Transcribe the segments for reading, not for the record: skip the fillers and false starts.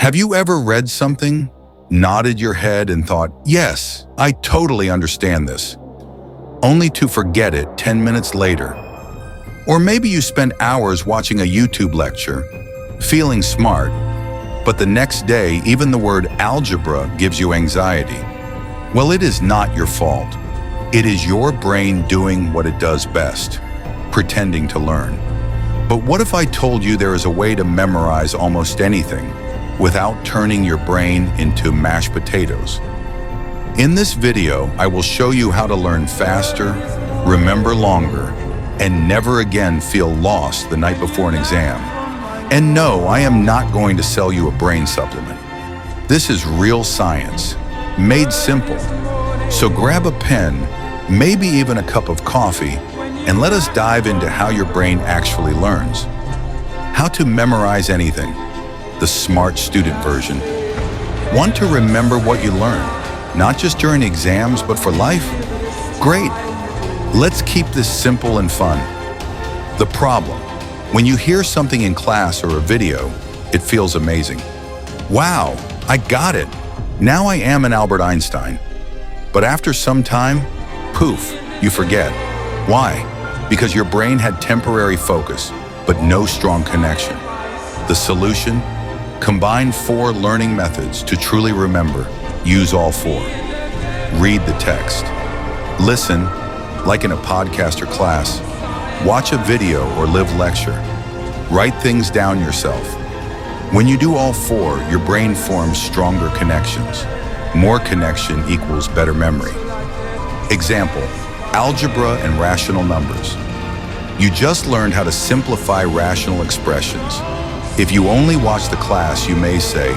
Have you ever read something, nodded your head and thought, yes, I totally understand this, only to forget it 10 minutes later? Or maybe you spent hours watching a YouTube lecture, feeling smart, but the next day even the word algebra gives you anxiety. Well, it is not your fault. It is your brain doing what it does best, pretending to learn. But what if I told you there is a way to memorize almost anything without turning your brain into mashed potatoes? In this video, I will show you how to learn faster, remember longer, and never again feel lost the night before an exam. And no, I am not going to sell you a brain supplement. This is real science, made simple. So grab a pen, maybe even a cup of coffee, and let us dive into how your brain actually learns. How to memorize anything, the smart student version. Want to remember what you learn, not just during exams, but for life? Great. Let's keep this simple and fun. The problem: when you hear something in class or a video, it feels amazing. Wow, I got it. Now I am an Albert Einstein. But after some time, poof, you forget. Why? Because your brain had temporary focus, but no strong connection. The solution? Combine 4 learning methods to truly remember. Use all 4. Read the text. Listen, like in a podcast or class. Watch a video or live lecture. Write things down yourself. When you do all 4, your brain forms stronger connections. More connection equals better memory. Example: algebra and rational numbers. You just learned how to simplify rational expressions. If you only watch the class, you may say,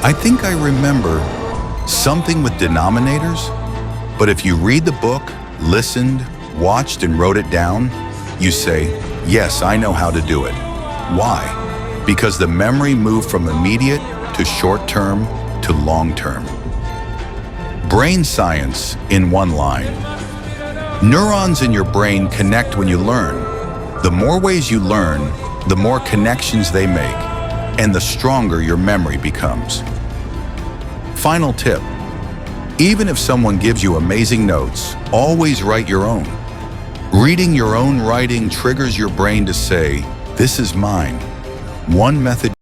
I think I remember something with denominators. But if you read the book, listened, watched, and wrote it down, you say, yes, I know how to do it. Why? Because the memory moved from immediate to short-term to long-term. Brain science in one line. Neurons in your brain connect when you learn. The more ways you learn, the more connections they make, and the stronger your memory becomes. Final tip: even if someone gives you amazing notes, always write your own. Reading your own writing triggers your brain to say, this is mine. One method